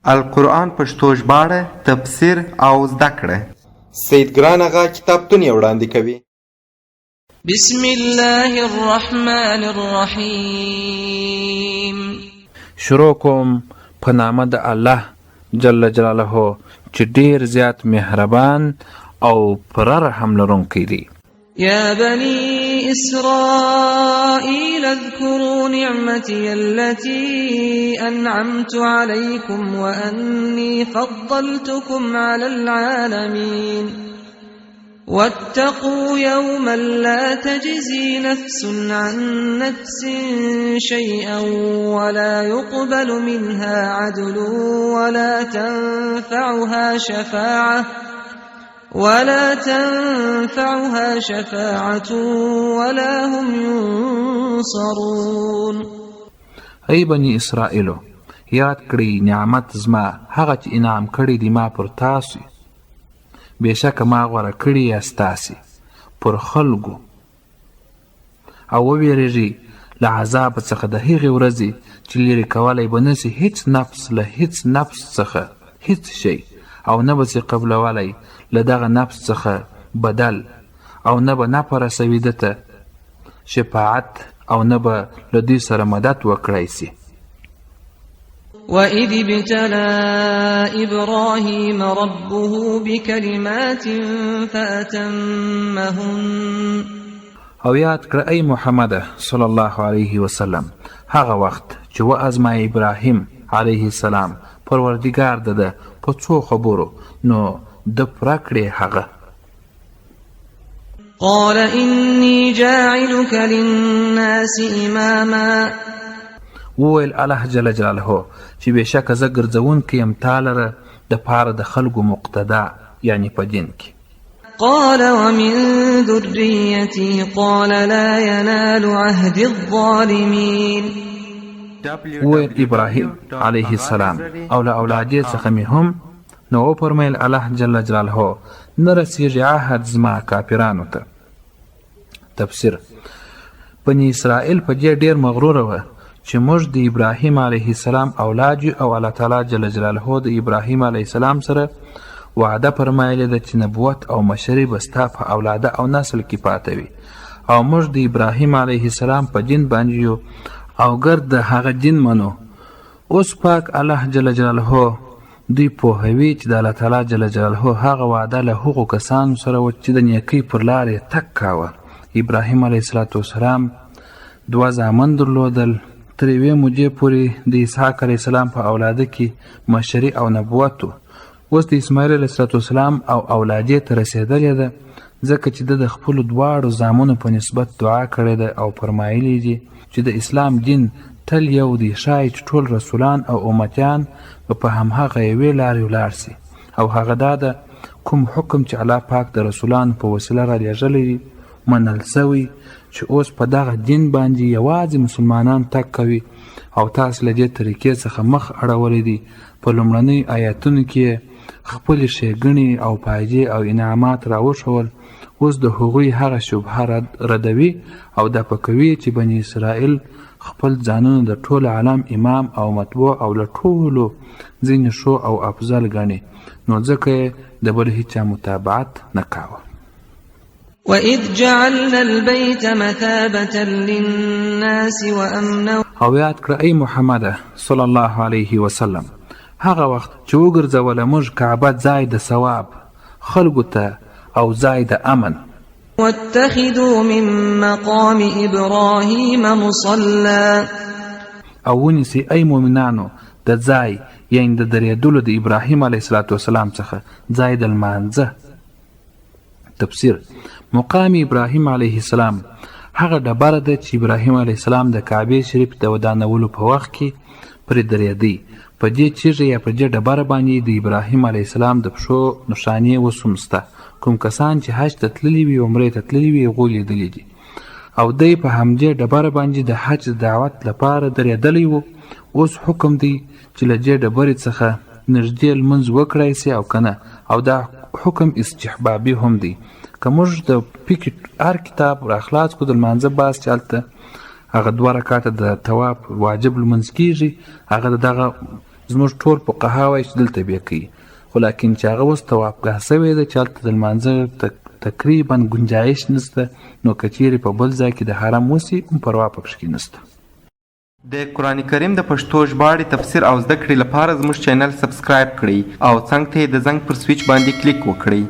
القرآن پښتو ژباړه، تفسیر او زده کړه. سید ګران اغا کتابتون یې وړاندې کوي. بسم الله الرحمن الرحیم. شروع کوم په نامه د الله جل جلاله چې ډیر زیات مهربان او پر رحم لرونکی دی. يا بني إسرائيل اذكروا نعمتي التي أنعمت عليكم وأني فضلتكم على العالمين واتقوا يوما لا تجزي نفس عن نفس شيئا ولا يقبل منها عدل ولا تنفعها شفاعة ولا هم ينصرون. ای بنی اسرائیلو، یاد کړئ نعمت زما هغه چې انعام کړی دی ما پر تاسو. بېشکه ما غوره کړي یاست تاسې پر خلکو، او وویرېږئ له عذاب څخه د هغې ورځې چې لرې کولی به نسي هیڅ نفس له هیڅ نفس څخه هیڅ شی، او نه به سي قبلولی له دغه نفس څخه بدل، او نه به نفع رسوي ده ته شفاعت، او نه به له دوی سره مدد وکړی سي. وَإِذِ ابْتَلَى إِبْرَاهِيمَ رَبُّهُ بِكَلِمَاتٍ فَأَتَمَّهُنَّ. او یاد کړه ای محمد صلی الله علیه وسلم هغه وخت چې وازمایه ابراهیم علیه السلام پروردګار ده په څو خبرو، نو د پوره کړې هغه. قال إني جاعلك للناس إماما. وویل الله جل جلاله چې بېشکه زه ګرځونکی یم تا لره د پاره د خلکو مقتدا، یعنی په دین کې. قال ومن ذريتي قال لا ينال عهد الظالمين. وویل ابراهیم علیه السلام او له اولادې څخه مې هم، نو وفرمیل الله جل جلاله نه رسیږي عهد زما کافرانو ته. تفسیر: بني اسرائیل په دې ډېر مغروره وه چې موږ د ابراهیم علیه السلام اولاد یو، او الله تعالی جل جلاله د ابراهیم علیه السلام سره وعده فرمایلې ده چې نبوت او مشري به ستا په اولاده او نسل کې پاته وي، او موږ د ابراهیم علیه السلام په دین باندې یو او ګرد د هغه دین منو. اوس پاک الله جل جلاله دوی پوهوي چې د الله تعالی جل جلاله هغه وعده له هغو کسانو سره و چې د نیکۍ پر لارې تګ کاوه. ابراهیم علیه السلام 2 زامن درلودل. تر یوې مودې پورې د اسحاق علیه السلام په اولاده کې مشري او نبوت و. اوس د اسماعیل علیه السلام او اولادې ته رسېدلې ده، ځکه چې د خپلو 2 زامنو په نسبت دعا کړې ده او فرمایلي دي چې د اسلام دین تل یو دی، شاید ټول رسولان او امتیان په همهغه یوې لارې ولاړ سي، او هغه دا ده کوم حکم چې الله پاک د رسولانو په وسیله را لېږلی دی منل سوی، چې اوس په دغه دین باندې یوازې مسلمانان تګ کوي، او تاسو له دې طریقې څخه مخ اړولی دي. په لومړنیو آیاتونو کې خپلې ښېګڼې او فایدې او انعامات راوښول، اوس د هغوی هغه شبهه ردوي او دا پکوي چې بني اسرائیل خپل ځانونه د ټول عالم امام او مطبوع او له ټولو ځینې ښو او افضل ګڼي، نو ځکه یې د بل هیچا متابعت نه کاوه. وَإِذْ جَعَلْنَا الْبَيْتَ مَثَابَةً لِلنَّاسِ وَأَمْنًا. او یاد کړه ای محمد صلی الله علیه وسلم هغه وخت چې وګرځوله موږ کعبه ځای د ثواب خلکو ته او ځای د امن. وَاتَّخِذُوا مِن مَّقَامِ إِبْرَاهِيمَ مُصَلًّى. او ونیسئ ای مؤمنانو د ځای، یعنې د درېدلو د ابراهیم علیه السلام څخه ځای د لمانځه. تفسیر: مقام ابراهیم علیه السلام هغه ډبره ده چې ابراهیم علیه السلام د کعبې شریف د ودانولو په وخت کې پرې درېدی. په دې چیغې یا په دې ډبره باندې د ابراهیم علیه السلام د پښو نښانې اوس هم شته. کوم کسان چې حج ته تللي وي، عمرې ته تللي وي، هغوی لیدلي دي. او دی په همدې ډبره باندې د حج دعوت لپاره درېدلی و. اوس حکم دی چې له دې ډبرې څخه نږدې لمونځ وکړی سي او که نه، او دا حکم استحبابي هم دی. که موږ د فقه هر کتاب را خلاص کړو د لمانځه باز چې هلته هغه 2 رکعاته د طواف واجب لمونځ کېږي، هغه دغه زموږ ټول فقها وایي چې دلته بیا کوي، خو لاکن چې هغه اوس طوافګاه سوی ده چې هلته د لمانځه تقریبا گنجایش نشته، نو که چیرې په بل ځای کې د حرم وسي هم پروا پکې نشته. د قرآن کریم د پښتو ژباړې تفسیر او زده کړې لپاره زموږ چینل سبسکرایب کړئ او څنګ ته یې د زنګ پر سویچ باندې کلیک وکړئ.